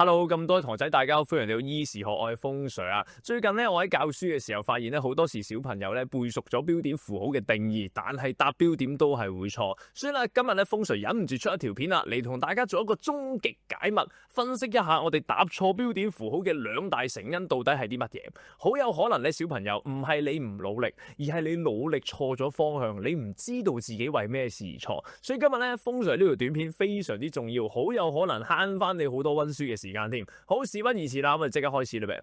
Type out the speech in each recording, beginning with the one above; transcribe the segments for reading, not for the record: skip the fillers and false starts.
Hello，咁多位同學仔，大家好，歡迎嚟到依時學愛風水啊！最近咧，我喺教書嘅時候發現咧，好多時小朋友咧背熟咗標點符號嘅定義，但係答標點都係會錯。所以咧，今日咧風水忍唔住出一條片啦，嚟同大家做一個終極解密，分析一下我哋答錯標點符號嘅兩大成因到底係啲乜嘢。好有可能咧，小朋友唔係你唔努力，而係你努力錯咗方向，你唔知道自己為咩事而錯。所以今日咧風水呢條短片非常之重要，好有可能慳翻你好多溫書嘅時間添。好，事不宜遲啦，咁就即刻開始啦唄。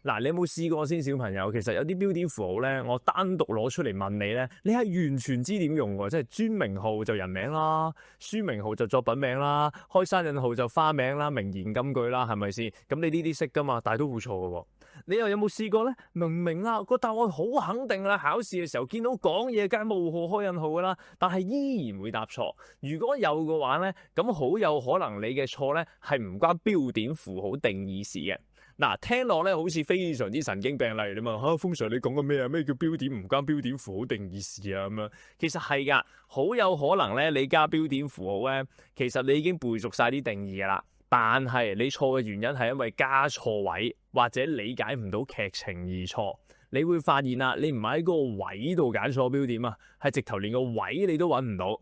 嗱，你有冇試過先，小朋友？其實有啲標點符號咧，我單獨攞出嚟問你咧，你係完全知點用喎，即係專名號就人名啦，書名號就作品名啦，開山印號就花名啦，名言金句啦，係咪先？咁你呢啲識噶嘛？但係都會錯嘅喎。你又有冇試過咧？明明啦個答案好肯定啦，考試嘅時候見到講嘢梗係冒號開印號噶啦，但係依然會答錯。如果有嘅話咧，咁好有可能你嘅錯咧係唔關標點符號定義事嘅。嗱，聽落咧好似非常之神經病，例如你問風水你講緊咩啊？咩叫標點唔關標點符號定義事啊？咁樣其實係噶，好有可能咧你加標點符號咧，其實你已經背熟晒啲定義噶啦。但係你錯嘅原因係因為加錯位或者理解唔到劇情而錯。你會發現啦，你唔係喺嗰個位度揀錯標點啊，係直頭連個位你都揾唔到，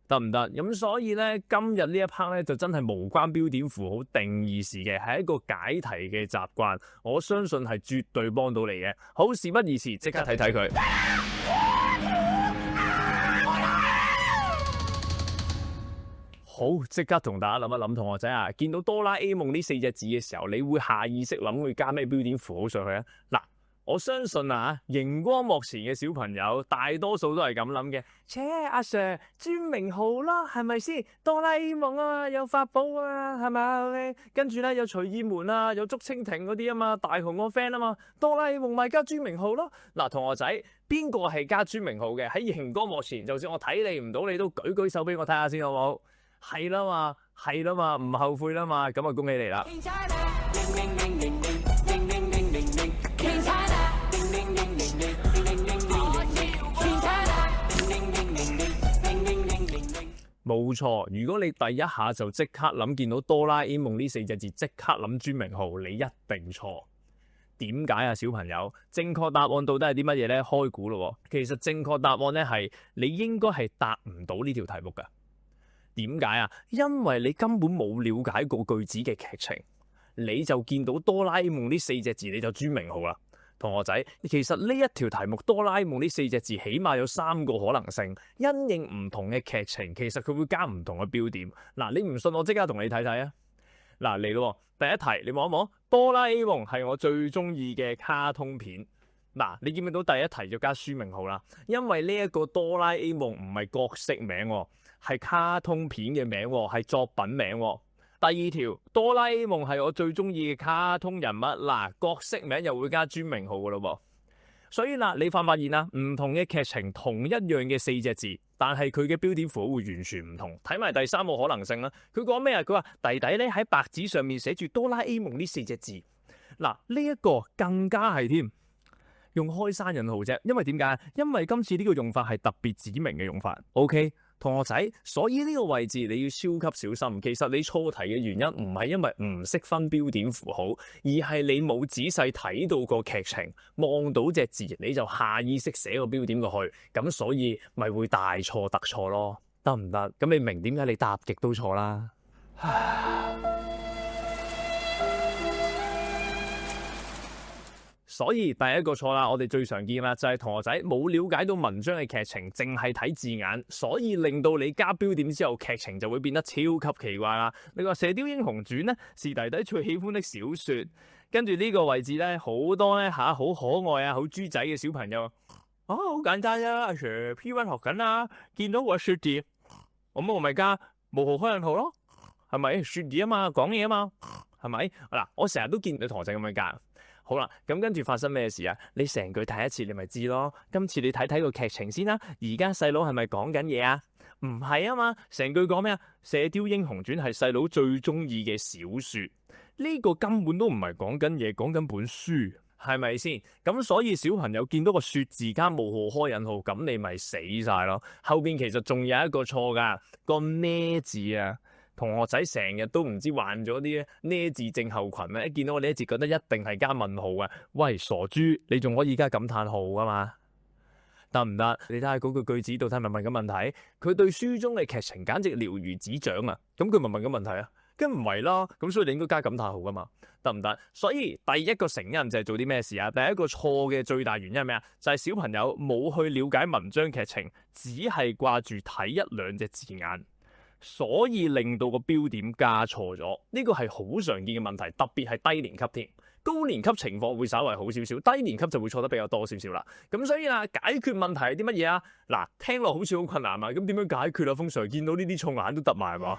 得唔得？咁所以咧，今日呢一 part 咧就真係無關標點符號定義事嘅，係一個解題嘅習慣。我相信係絕對幫到你嘅。好，事不宜遲，即刻睇睇佢。好，即刻同大家諗一諗，同學仔啊，見到哆啦 A 夢呢4隻字嘅時候，你會下意識諗會加咩標點符號上去啊？嗱，我相信啊，熒光幕前嘅小朋友大多數都係咁諗嘅。阿 Sir 專名號啦，係咪先？哆啦 A 夢啊，有法寶啊，係咪啊？跟住咧有隨意門啊，有竹蜻蜓嗰啲啊嘛，大雄個 friend 啊嘛，哆啦 A 夢咪加專名號咯。嗱，同學仔，邊個係加專名號嘅？喺熒光幕前，就算我睇你唔到，你都舉手俾我睇下先，好唔好？係啦嘛，係啦嘛，唔後悔啦嘛，咁啊恭喜你啦！冇錯，如果你第一下就即刻諗見到哆啦 A 夢呢4隻字，即刻諗專名號，你一定錯。點解啊，小朋友？正確答案到底係啲乜嘢呢？開估咯，其實正確答案呢係你應該係答唔到呢條題目噶。點解啊？因為你根本冇了解過句子嘅劇情，你就見到哆啦 A 夢呢4隻字你就專名號啦。同學仔，其實呢一條題目哆啦 A 夢呢4隻字起碼有3個可能性，因應唔同嘅劇情，其實佢會加唔同嘅標點。嗱，你唔信我即刻同你睇睇啊！嗱，嚟咯，第一題你望一望，哆啦 A 夢係我最中意嘅卡通片。嗱，你見唔見到第一題就加書名號啦？因為呢一個哆啦 A 夢唔係角色名，係卡通片嘅名，係作品名。第二條，哆啦 A 夢係我最中意嘅卡通人物。嗱，角色名又會加專名號噶咯。所以嗱，你發唔發現啊？唔同嘅劇情，同一樣嘅4隻字，但係佢嘅標點符號會完全唔同。睇埋第3個可能性啦。佢講咩啊？佢話弟弟咧喺白紙上面寫住哆啦 A 夢呢4隻字。嗱，呢一個更加係添。用開山引號啫，因為點解？因為今次呢個用法係特別指明嘅用法。OK， 同學仔，所以呢個位置你要超級小心。其實你錯題嘅原因唔係因為唔識分標點符號，而係你冇仔細睇到個劇情，望到隻字你就下意識寫個標點過去，咁所以咪會大錯特錯咯，得唔得？咁你明點解你答極都錯啦？所以第一個錯啦，我哋最常見啦，就係同學仔冇了解到文章嘅劇情，淨係睇字眼，所以令到你加標點之後，劇情就會變得超級奇怪啦。你話《射雕英雄傳》呢，是弟弟最喜歡的小說，跟住呢個位置呢，好多呢好可愛啊，好豬仔嘅小朋友，好簡單啊，阿 Sir P1 學緊啊，見到個雪字，我咪加冒號開引號咯，係咪雪字啊嘛，講嘢啊嘛，係咪？嗱，我成日都見到同學仔咁樣加。好啦，咁跟住發生咩事啊？你成句睇一次，你咪知咯。今次你睇睇個劇情先啦。而家細佬係咪講緊嘢啊？唔係啊嘛，成句講咩啊？《射雕英雄傳》係細佬最中意嘅小說，呢個根本都唔係講緊嘢，講緊本書，係咪先？咁所以小朋友見到個雪字加冒號開引號，咁你咪死晒咯。後邊其實仲有一個錯噶，個咩字啊？同學仔成日都唔知患咗啲呢字症候群咧，一見到我呢一字覺得一定係加問號啊！喂，傻豬，你仲可以加感嘆號㗎嘛？得唔得？你睇下嗰個句子到底係咪問緊問題？佢對書中嘅劇情簡直了如指掌啊！咁佢咪問緊問題啊？梗唔係啦，咁所以你應該加感嘆號噶嘛？得唔得？所以第一個成因就係做啲咩事啊？第一個錯嘅最大原因係咩啊？就係小朋友冇去了解文章劇情，只係掛住睇一兩隻字眼，所以令到個標點加錯咗。呢個係好常見嘅問題，特別係低年級添。高年級情況會稍為好少少，低年級就會錯得比較多少少啦。咁所以啊，解決問題係啲乜嘢啊？嗱，聽落好似好困難啊。咁點樣解決啊？風 Sir 見到呢啲錯眼都突埋係嘛？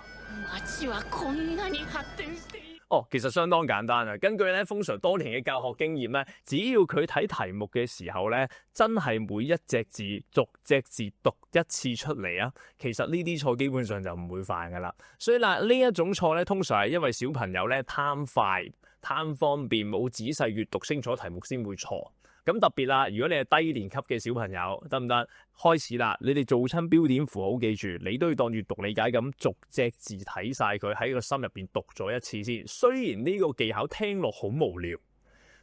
其實相當簡單啊。根據咧風 Sir 多年嘅教學經驗咧，只要佢睇題目嘅時候咧，真係每一隻字逐隻字讀一次出嚟啊，其實呢啲錯基本上就唔會犯噶啦。所以嗱，呢一種錯咧，通常係因為小朋友咧貪快、貪方便，冇仔細閱讀清楚題目先會錯。咁特別啦，如果你係低年級嘅小朋友，得唔得？開始啦，你哋做親標點符號，記住你都要當閱讀理解咁逐隻字睇晒佢，喺個心入邊讀咗一次先。雖然呢個技巧聽落好無聊，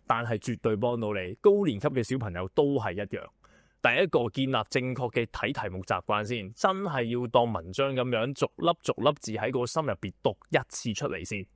但係絕對幫到你。高年級嘅小朋友都係一樣。第一個建立正確嘅睇題目習慣先，真係要當文章咁樣逐粒逐粒字喺個心入邊讀一次出嚟先。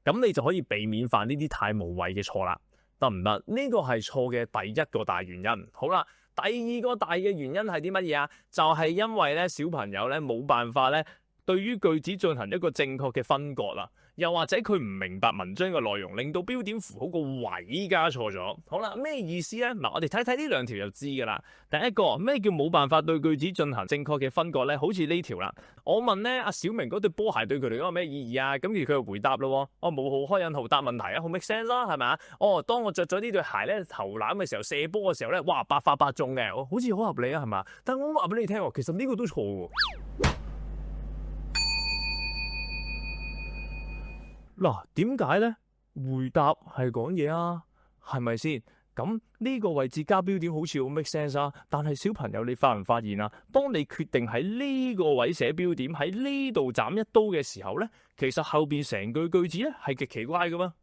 咁你就可以避免犯呢啲太無謂嘅錯啦。得唔得？呢個係錯嘅第一個大原因。好啦，第二個大嘅原因係啲乜嘢啊？就係因為咧小朋友咧冇辦法咧對於句子進行一個正確嘅分割啦，又或者佢唔明白文章嘅內容，令到標點符號個位加錯咗。好啦，咩意思咧？嗱，我哋睇睇呢兩條就知噶啦。第一個，咩叫冇辦法對句子進行正確嘅分割咧？好似呢條啦，我問咧阿小明嗰對波鞋對佢嚟講有咩意義啊？咁而佢就回答咯，冇號開引號答問題啊，好 make sense 啦，係咪啊？當我着咗呢對鞋咧投籃嘅時候射波嘅時候咧，哇，百發百中嘅，好似好合理啊，係嘛？但我話俾你聽，其實呢個都錯喎。嗱，點解咧？回答係講嘢啊，係咪先？咁呢個位置加標點好似好 make sense 啊，但係小朋友你發唔發現啊？當你決定喺呢個位寫標點，喺呢度斬一刀嘅時候咧，其實後邊成句句子咧係極奇怪噶嘛。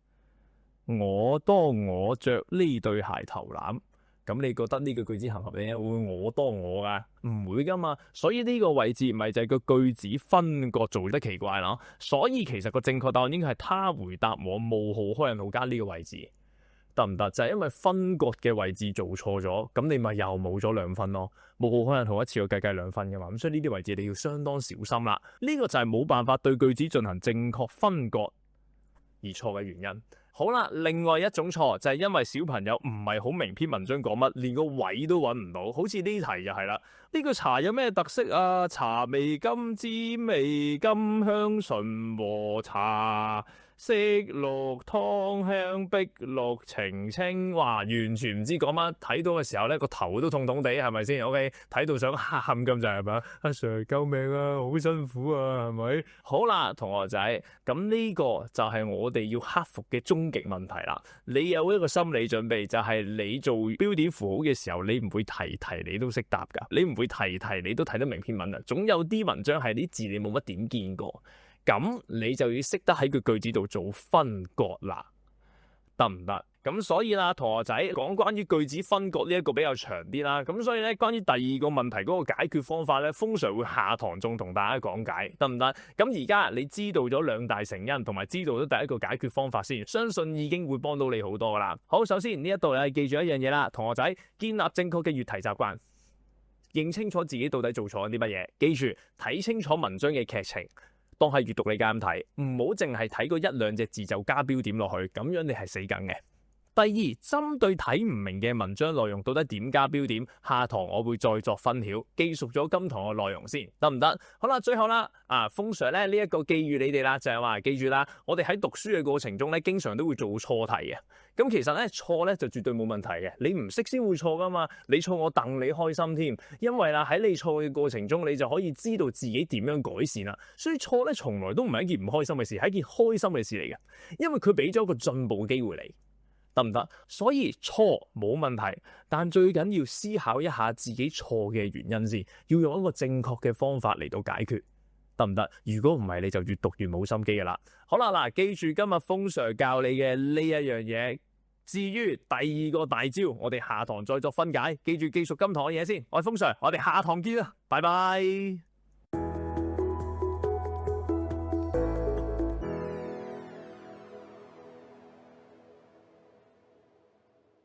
當我着呢對鞋投籃，咁你覺得呢個句子合唔合理？會我當我噶？唔會噶嘛。所以呢個位置咪就係個句子分割做得奇怪咯。所以其實個正確答案應該係他回答我冒號開引號加呢個位置，得唔得？就係因為分割嘅位置做錯咗，咁你咪又冇咗2分咯。冒號開引號一次過計2分噶嘛。咁所以呢啲位置你要相當小心啦。呢個就係冇辦法對句子進行正確分割而錯嘅原因。好啦，另外一種錯就係因為小朋友唔係好明篇文章講乜，連個位都揾唔到。好似呢題就係啦，呢個茶有咩特色啊？茶味甘滋味甘香醇和茶色綠湯香碧綠澄清。哇，完全唔知講乜，睇到嘅時候咧個頭都痛痛地，係咪先 ？OK， 睇到想喊咁就係咪？阿 Sir 救命啊，好辛苦啊，係咪？好啦，同學仔，咁呢個就係我哋要克服嘅終極問題啦。你有一個心理準備，就係你做標點符號嘅時候，你唔會題你都識答噶，你唔會題你都睇得明篇文啊。總有啲文章係啲字你冇乜點見過。咁你就要識得喺個句子度做分割啦，得唔得？咁所以啦，同學仔講關於句子分割呢一個比較長啲啦。咁所以咧，關於第二個問題嗰個解決方法咧，風 Sir 會下堂仲同大家講解，得唔得？咁而家你知道咗2大成因，同埋知道咗第一個解決方法先，相信已經會幫到你好多噶啦。好，首先呢一度你記住一樣嘢啦，同學仔建立正確嘅閱題習慣，認清楚自己到底做錯咗啲乜嘢，記住睇清楚文章嘅劇情。當係閱讀理解咁睇，唔好淨係睇嗰1、2隻字就加標點落去，咁樣你係死梗嘅。第二，針對睇唔明嘅文章內容，到底點加標點？下堂我會再作分曉，記熟咗今堂嘅內容先，得唔得？好啦，最後啦，風 Sir 咧呢一個寄語你哋啦，就係話記住啦，我哋喺讀書嘅過程中咧，經常都會做錯題嘅。咁其實咧錯咧就絕對冇問題嘅，你唔識先會錯噶嘛，你錯我戥你開心添，因為啦喺你錯嘅過程中，你就可以知道自己點樣改善啦。所以錯咧從來都唔係一件唔開心嘅事，係一件開心嘅事嚟嘅，因為佢俾咗一個進步嘅機會你。得唔得？所以錯冇問題，但最緊要思考一下自己錯嘅原因先，要用一個正確嘅方法嚟到解決，得得唔得？如果唔係，你就越讀越冇心機噶啦。好啦，嗱，記住今日風 Sir 教你嘅呢一樣嘢。至於第二個大招，我哋下堂再作分解。記住記熟今堂嘅嘢先。我係風 Sir，我哋下堂見啦，拜拜。